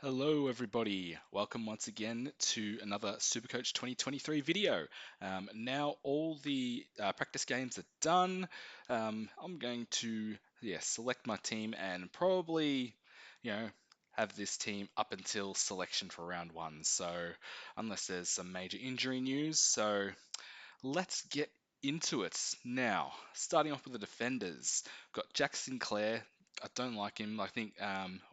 Hello, everybody. Welcome once again to another Supercoach 2023 video. Now all the practice games are done. I'm going to select my team and probably you know have this team up until selection for round one. So unless there's some major injury news, let's get into it now. Starting off with the defenders, got Jack Sinclair. I don't like him. I think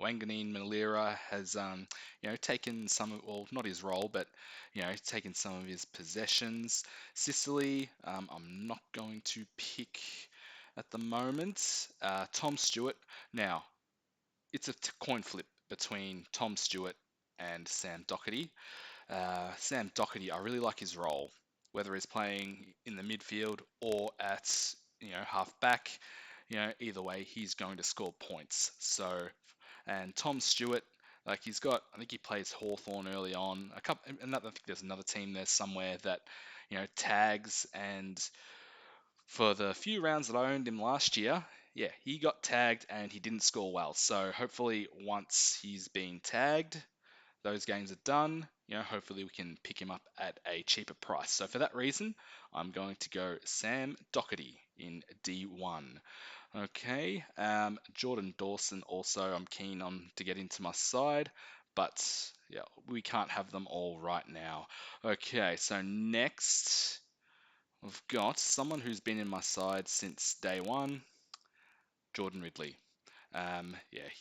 Wanganeen Malira has, taken some of, well, not his role, but taken some of his possessions. Sicily, I'm not going to pick at the moment. Tom Stewart. Now, it's a coin flip between Tom Stewart and Sam Doherty. Sam Doherty, I really like his role, whether he's playing in the midfield or at half back. Either way, he's going to score points. So, and Tom Stewart, like he's got, I think he plays Hawthorn early on. A couple, another, I think there's another team there somewhere that tags. And for the few rounds that I owned him last year, yeah, he got tagged and he didn't score well. So hopefully, once he's been tagged, those games are done, hopefully we can pick him up at a cheaper price. So for that reason, I'm going to go Sam Doherty in D1. Okay, Jordan Dawson also I'm keen on to get into my side, but yeah, we can't have them all right now. Okay, so next I've got someone who's been in my side since day one, Jordan Ridley.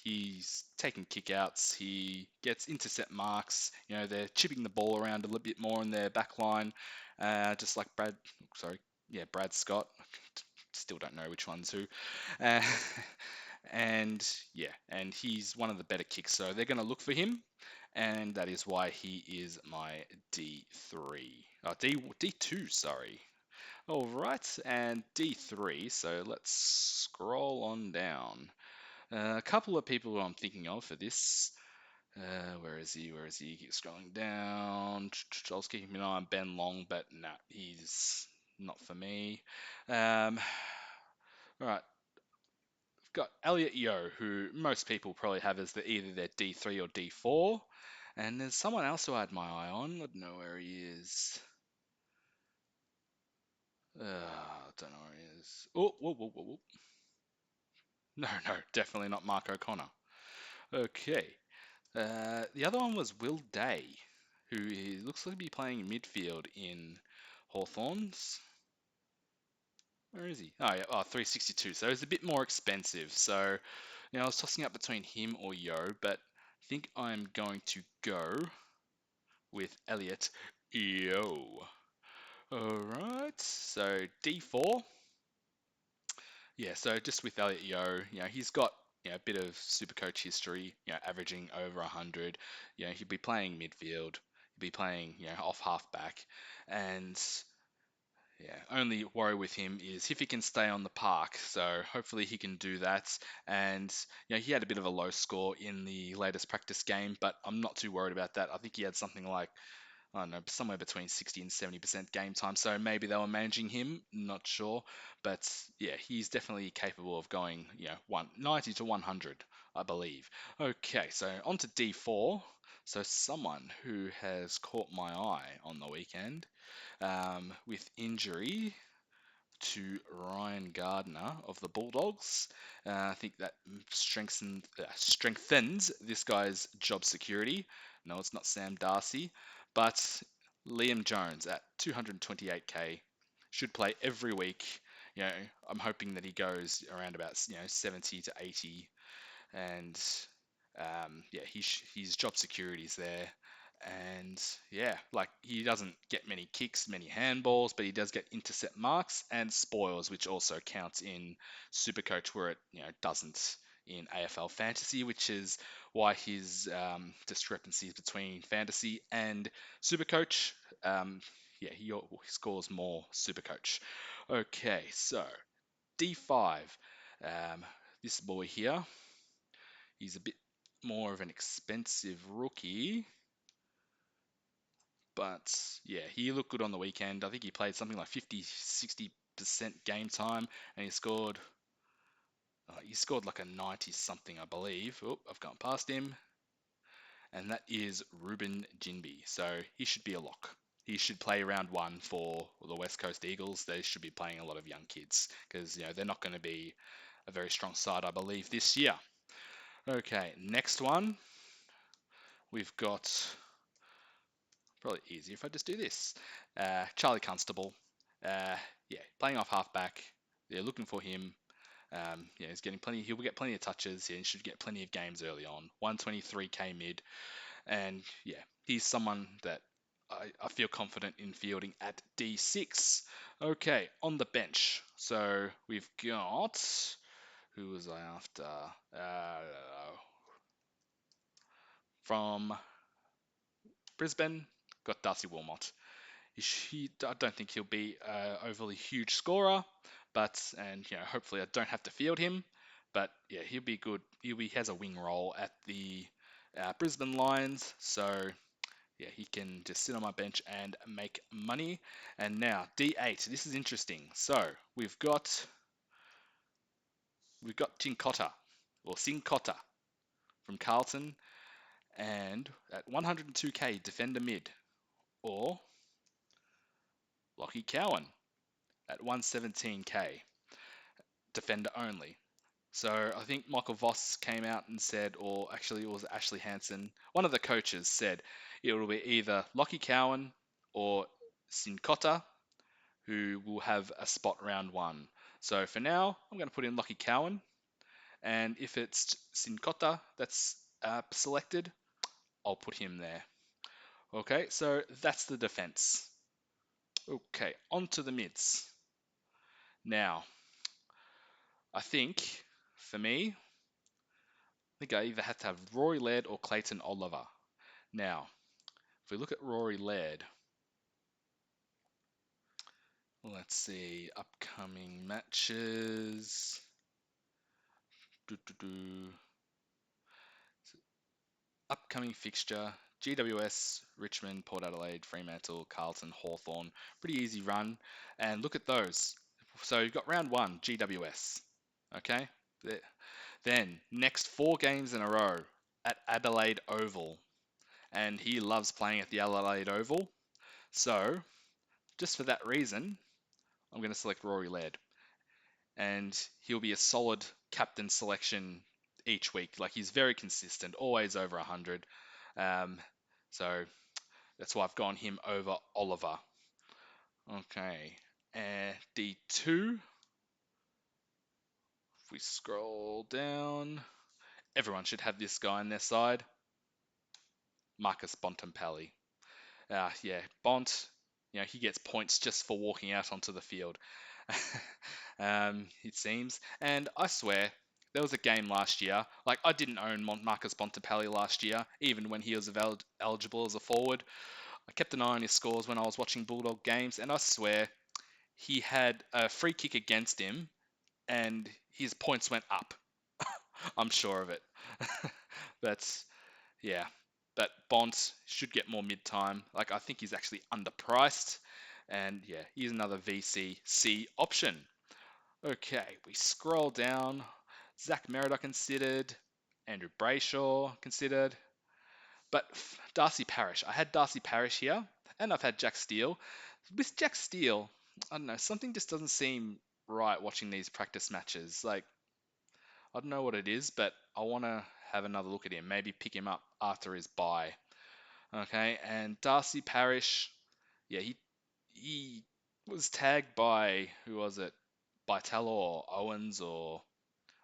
He's taking kickouts. He gets intercept marks. They're chipping the ball around a little bit more in their back line, just like Brad Scott. Still don't know which one's who. Uh, and he's one of the better kicks, so they're going to look for him, and that is why he is my D3. Oh, D2, sorry. All right, and D3. So let's scroll on down. A couple of people who I'm thinking of for this. Where is he? Where is he? Keep scrolling down. I was keeping an eye on Ben Long, but no, he's not for me. All right, I've got Elliot Yeo, who most people probably have as either their D3 or D4. And there's someone else who I had my eye on. I don't know where he is. I don't know where he is. Oh, whoa, whoa, whoa, whoa. No, no, definitely not Mark O'Connor. Okay. The other one was Will Day, who he looks like to be playing midfield in Hawthorns. Where is he? Oh, yeah, 362. So he's a bit more expensive. So, I was tossing up between him or Yo, but I think I'm going to go with Elliot Yo. Alright, so D4. Yeah, so just with Elliot Yo, he's got a bit of Supercoach history, averaging over 100. He'd be playing midfield, he'd be playing, off halfback, and only worry with him is if he can stay on the park. So hopefully he can do that. And he had a bit of a low score in the latest practice game, but I'm not too worried about that. I think he had something like, I don't know, somewhere between 60 and 70% game time. So maybe they were managing him, not sure. But yeah, he's definitely capable of going, 90 to 100, I believe. Okay, so on to D4. So someone who has caught my eye on the weekend with injury to Ryan Gardner of the Bulldogs. I think that strengthens this guy's job security. No, it's not Sam Darcy, but Liam Jones at 228k should play every week. I'm hoping that he goes around about 70 to 80, and his job security is there. And yeah, like he doesn't get many kicks, many handballs, but he does get intercept marks and spoils, which also counts in Supercoach, where it doesn't in AFL fantasy, which is why his discrepancies between fantasy and Supercoach. He scores more Supercoach. Okay, so D5. Um, this boy here, he's a bit more of an expensive rookie. But yeah, he looked good on the weekend. I think he played something like 50, 60% game time, and he scored like a 90 something, I believe. Oh, I've gone past him. and that is Ruben Jinby. So he should be a lock. He should play round one for the West Coast Eagles. They should be playing a lot of young kids because they're not going to be a very strong side, I believe, this year. Okay, next one. We've got probably easier if I just do this. Charlie Constable. Yeah, playing off halfback. They're looking for him. He's getting plenty. He'll get plenty of touches. He should get plenty of games early on. 123k mid, and yeah, he's someone that I feel confident in fielding at D6. Okay, on the bench. So we've got who was I after? From Brisbane, got Darcy Wilmot. I don't think he'll be an overly huge scorer, and hopefully I don't have to field him. But yeah, he'll be good. He has a wing role at the Brisbane Lions, so yeah, he can just sit on my bench and make money. And now D8. This is interesting. So we've got Tincotta or Sincotta from Carlton, and at 102k defender mid, or Lockie Cowan at 117k defender only. So I think Michael Voss came out and said, or actually it was Ashley Hansen, one of the coaches said it will be either Lockie Cowan or Sincotta who will have a spot round one. So for now, I'm going to put in Lockie Cowan, and if it's Sincotta that's selected, I'll put him there. Okay, so that's the defense. Okay, on to the mids. Now, I think for me, I think I either have to have Rory Laird or Clayton Oliver. Now, if we look at Rory Laird, let's see, upcoming matches. Upcoming fixture, GWS, Richmond, Port Adelaide, Fremantle, Carlton, Hawthorn. Pretty easy run. And look at those. So you've got round one, GWS. Okay? Then, next 4 games in a row at Adelaide Oval. And he loves playing at the Adelaide Oval. So, just for that reason, I'm going to select Rory Laird. And he'll be a solid captain selection each week. Like, he's very consistent, always over 100. So that's why I've gone him over Oliver. Okay. And D2, if we scroll down, everyone should have this guy on their side. Marcus Bontempelli. Yeah, Bont, he gets points just for walking out onto the field. It seems. And I swear, there was a game last year. Like, I didn't own Marcus Bontempelli last year, even when he was eligible as a forward. I kept an eye on his scores when I was watching Bulldog games, and I swear he had a free kick against him, and his points went up. I'm sure of it. But yeah, but Bont should get more mid time. Like, I think he's actually underpriced, and yeah, he's another VCC option. Okay, we scroll down. Zach Merritt I considered, Andrew Brayshaw considered, but Darcy Parish. I had Darcy Parish here, and I've had Jack Steele. With Jack Steele, I don't know, something just doesn't seem right watching these practice matches. Like, I don't know what it is, but I want to have another look at him. Maybe pick him up after his bye. Okay, and Darcy Parish, yeah, he was tagged by, who was it? By or Owens or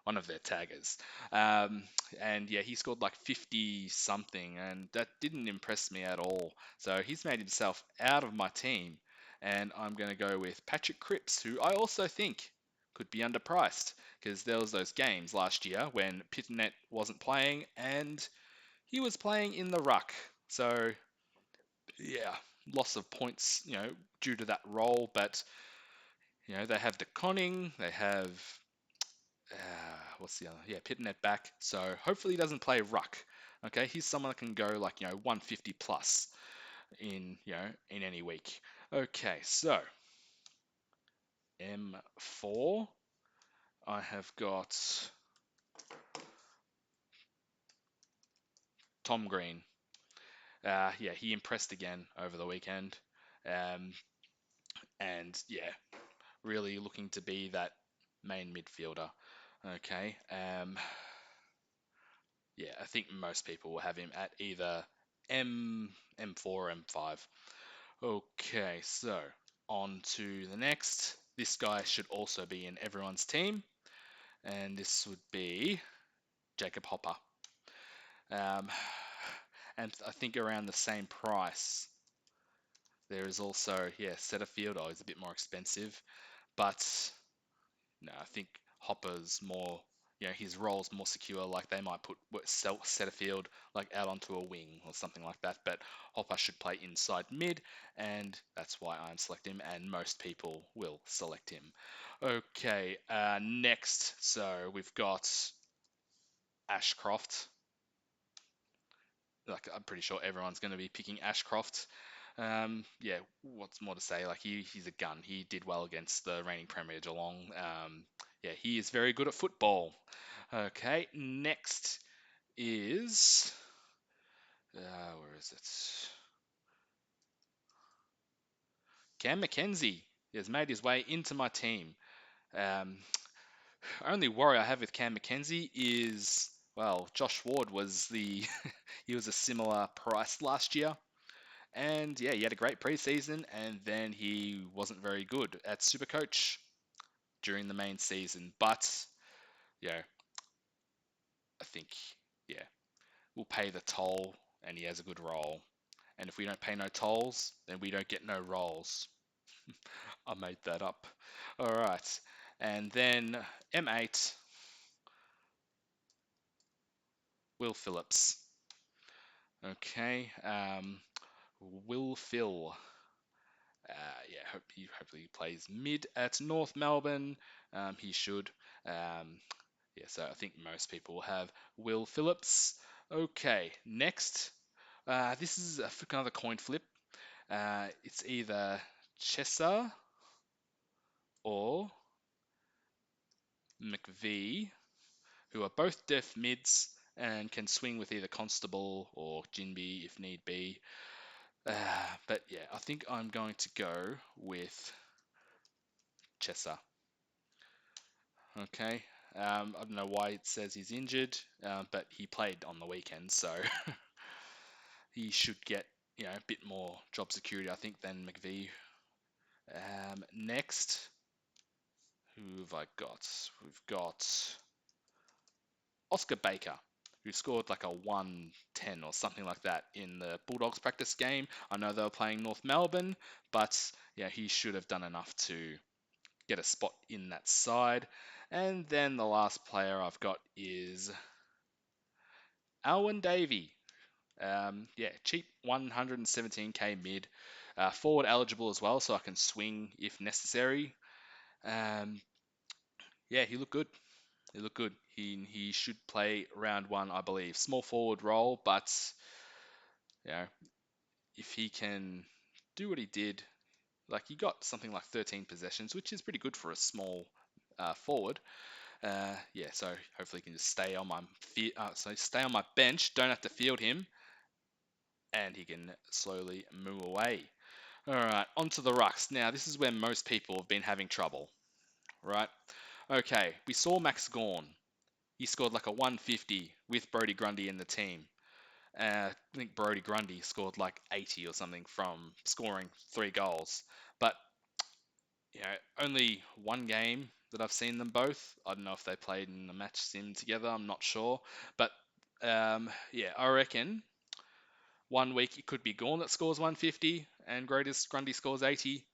one of their taggers. Um, and yeah, he scored like 50 something, and that didn't impress me at all. So he's made himself out of my team, and I'm going to go with Patrick Cripps, who I also think could be underpriced because there was those games last year when Pitternet wasn't playing and he was playing in the ruck. So yeah, loss of points, due to that role, but they have De Conning, they have what's the other? Yeah, Pitternet back. So hopefully he doesn't play ruck. Okay, he's someone that can go like 150 plus in any week. Okay, so M4, I have got Tom Green. Yeah, he impressed again over the weekend. Um, and yeah, really looking to be that main midfielder. Okay. Yeah, I think most people will have him at either M4 or M5. Okay, so on to the next. This guy should also be in everyone's team, and this would be Jacob Hopper. Um, and I think around the same price. There is also, yeah, Setterfield. Oh, he's a bit more expensive, but no, I think Hopper's more, his role's more secure. Like they might put Setterfield like out onto a wing or something like that. But Hopper should play inside mid, and that's why I'm selecting him, and most people will select him. Okay, next. So we've got Ashcroft. Like I'm pretty sure everyone's going to be picking Ashcroft. Yeah, what's more to say? Like he's a gun. He did well against the reigning Premier Geelong. Yeah, he is very good at football. Okay, next is where is it? Cam Mackenzie. He has made his way into my team. Um, only worry I have with Cam Mackenzie is, well, Josh Ward was the he was a similar price last year. And yeah, he had a great preseason, and then he wasn't very good at Supercoach during the main season. But yeah, I think yeah, we'll pay the toll, and he has a good role. And if we don't pay no tolls, then we don't get no rolls. I made that up. All right, and then M8, Will Phillips. Okay, Will Phil. Yeah, hopefully plays mid at North Melbourne. He should. Um, yeah, so I think most people will have Will Phillips. Okay, next. This is another coin flip. It's either Chesser or McVee, who are both def mids and can swing with either Constable or Jinby if need be. But yeah, I think I'm going to go with Chesser. Okay. I don't know why it says he's injured, but he played on the weekend, so he should get a bit more job security, I think, than McVee. Next, who have I got? We've got Oscar Baker, who scored like a 110 or something like that in the Bulldogs practice game. I know they were playing North Melbourne, but yeah, he should have done enough to get a spot in that side. And then the last player I've got is Alwyn Davey. Yeah, cheap 117k mid. Forward eligible as well, so I can swing if necessary. Um, yeah, he looked good. He looked good. He should play round one, I believe. Small forward role, but you know, if he can do what he did, like he got something like 13 possessions, which is pretty good for a small forward. Yeah, so hopefully he can just stay on my bench. Don't have to field him, and he can slowly move away. All right, onto the rucks. Now, this is where most people have been having trouble, right? Okay, we saw Max Gawn. He scored like a 150 with Brodie Grundy in the team. I think Brodie Grundy scored like 80 or something from scoring 3 goals. But, only one game that I've seen them both. I don't know if they played in a match sim together. I'm not sure. But, yeah, I reckon one week it could be Gawn that scores 150 and Grundy scores 80.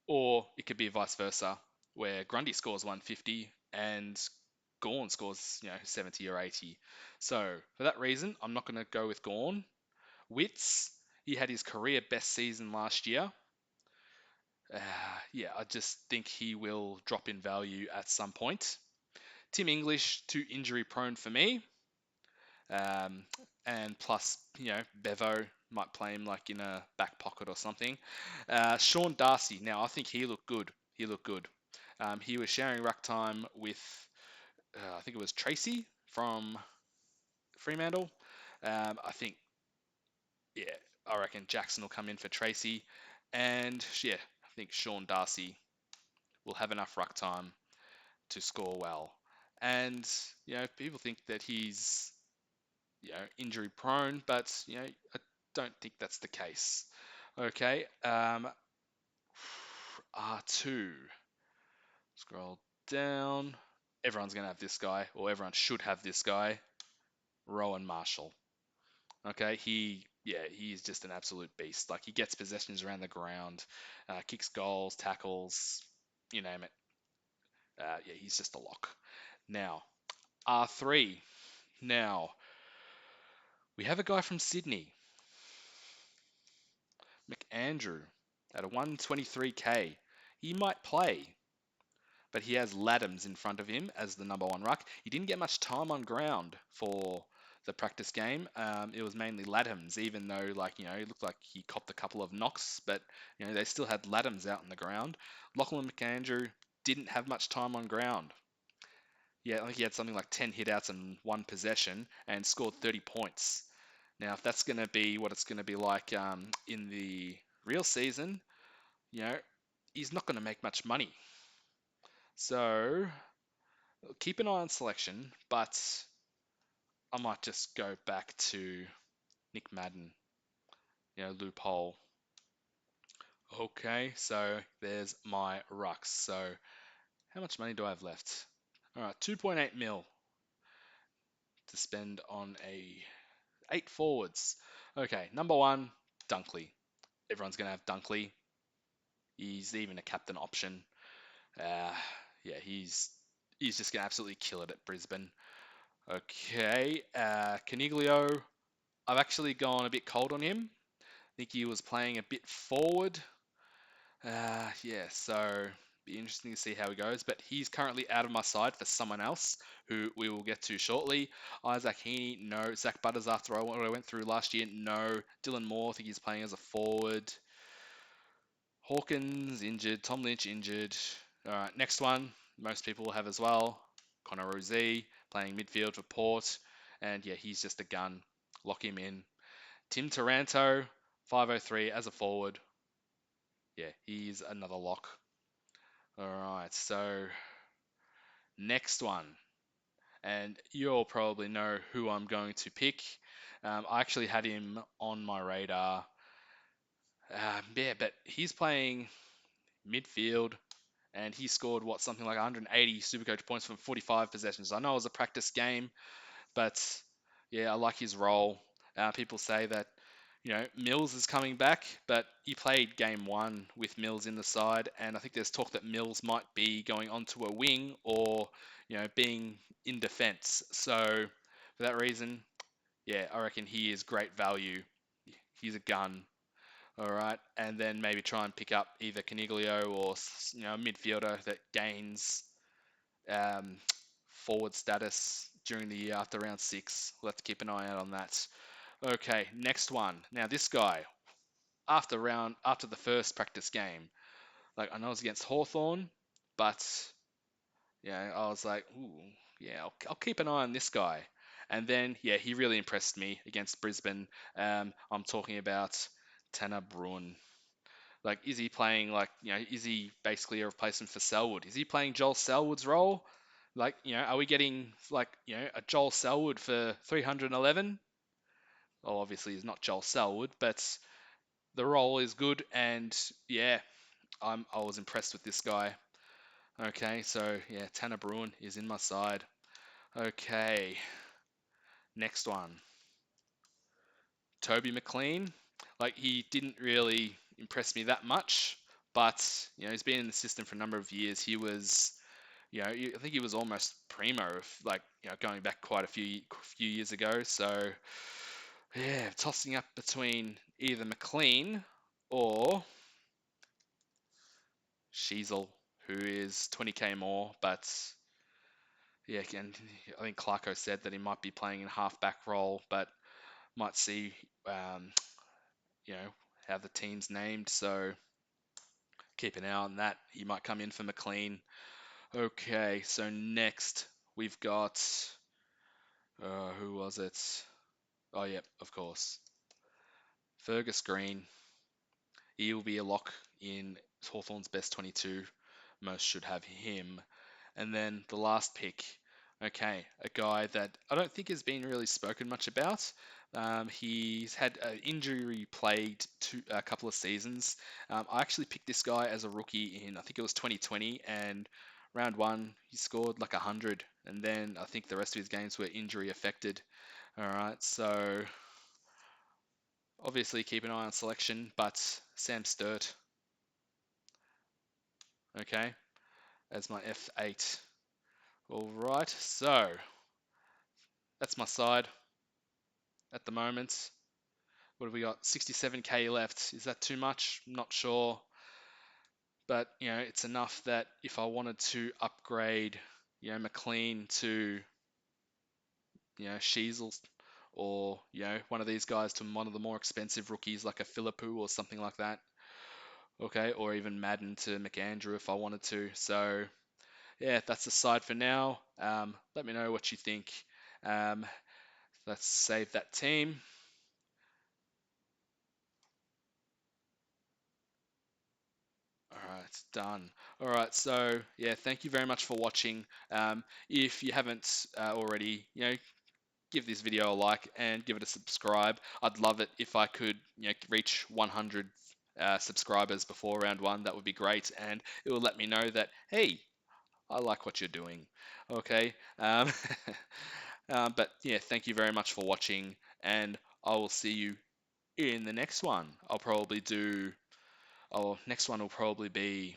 Or it could be vice versa, where Grundy scores 150 and Gawn scores, 70 or 80. So for that reason, I'm not going to go with Gawn. Wits, he had his career best season last year. Uh, yeah, I just think he will drop in value at some point. Tim English, too injury prone for me. Um, and plus, Bevo might play him like in a back pocket or something. Sean Darcy. Now, I think he looked good. He looked good. He was sharing ruck time with, I think it was Tracy from Fremantle. I think, yeah, I reckon Jackson will come in for Tracy, and yeah, I think Sean Darcy will have enough ruck time to score well. And people think that he's injury prone, but I don't think that's the case. Okay, R2. Scroll down. Everyone's gonna have this guy, or everyone should have this guy, Rowan Marshall. Okay, he is just an absolute beast. Like he gets possessions around the ground, kicks goals, tackles, you name it. Yeah, he's just a lock. Now, R3. Now, we have a guy from Sydney, McAndrew, at a 123k. He might play, but he has Laddams in front of him as the number one ruck. He didn't get much time on ground for the practice game. It was mainly Laddams, even though it looked like he copped a couple of knocks, but they still had Laddams out on the ground. Lachlan McAndrew didn't have much time on ground. Yeah, I think he had something like 10 hitouts and one possession and scored 30 points. Now, if that's going to be what it's going to be like in the real season, you know, he's not going to make much money. So keep an eye on selection, but I might just go back to Nick Madden, loophole. Okay, so there's my rucks. So how much money do I have left? All right, 2.8 mil to spend on a 8 forwards. Okay, number one, Dunkley. Everyone's going to have Dunkley. He's even a captain option. Uh, yeah, he's just going to absolutely kill it at Brisbane. Okay, Caniglio. I've actually gone a bit cold on him. I think he was playing a bit forward. Yeah, so be interesting to see how he goes. But he's currently out of my side for someone else who we will get to shortly. Isaac Heaney, no. Zach Butters, after what I went through last year, no. Dylan Moore, I think he's playing as a forward. Hawkins injured. Tom Lynch injured. All right, next one. Most people will have as well. Connor Rozee playing midfield for Port. And yeah, he's just a gun. Lock him in. Tim Taranto, 503 as a forward. Yeah, he's another lock. All right, so next one. And you all probably know who I'm going to pick. I actually had him on my radar. Yeah, but he's playing midfield and he scored something like 180 Supercoach points from 45 possessions. I know it was a practice game, but yeah, I like his role. People say that Mills is coming back, but he played game one with Mills in the side, and I think there's talk that Mills might be going onto a wing or being in defence. So for that reason, yeah, I reckon he is great value. He's a gun. All right, and then maybe try and pick up either Caniglio or a midfielder that gains um, forward status during the year after round 6. We'll have to keep an eye out on that. Okay, next one. Now this guy, after the first practice game, like I know it was against Hawthorn, but I was like, ooh, yeah, I'll keep an eye on this guy. And then yeah, he really impressed me against Brisbane. I'm talking about Tanner Bruin. Like, is he playing is he basically a replacement for Selwood? Is he playing Joel Selwood's role? Like, are we getting a Joel Selwood for 311? Well, obviously he's not Joel Selwood, but the role is good, and yeah, I was impressed with this guy. Okay, so yeah, Tanner Bruin is in my side. Okay, next one, Toby McLean. Like he didn't really impress me that much, but he's been in the system for a number of years. He was, I think he was almost primo, going back quite a few years ago. So yeah, tossing up between either McLean or Sheasel, who is 20k more, but yeah, and I think Clarko said that he might be playing in halfback role, but might see, um, you know, how the team's named. So keep an eye on that. He might come in for McLean. Okay, so next we've got, who was it? Oh, yeah, of course. Fergus Green, he will be a lock in Hawthorn's best 22. Most should have him. And then the last pick, okay, a guy that I don't think has been really spoken much about. He's had an injury plagued a couple of seasons. I actually picked this guy as a rookie in, I think it was 2020, and round one he scored like 100, and then I think the rest of his games were injury affected. All right, so obviously keep an eye on selection, but Sam Sturt, okay, as my F8. All right, so that's my side at the moment. What have we got? 67k left. Is that too much? Not sure. But, it's enough that if I wanted to upgrade, McLean to, Sheasel or, one of these guys to one of the more expensive rookies like a Philippou or something like that. Okay, or even Madden to McAndrew if I wanted to. So, yeah, that's the side for now. Let me know what you think. Um, let's save that team. All right, done. All right, so yeah, thank you very much for watching. If you haven't already, give this video a like and give it a subscribe. I'd love it if I could, reach 100 subscribers before round one. That would be great, and it will let me know that hey, I like what you're doing. Okay. But yeah, thank you very much for watching, and I will see you in the next one. I'll probably do. Oh, next one will probably be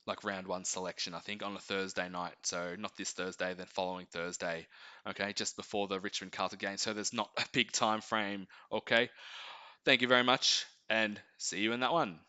like round one selection, I think, on a Thursday night. So not this Thursday, then following Thursday. Okay, just before the Richmond Carlton game. So there's not a big time frame. Okay. Thank you very much and see you in that one.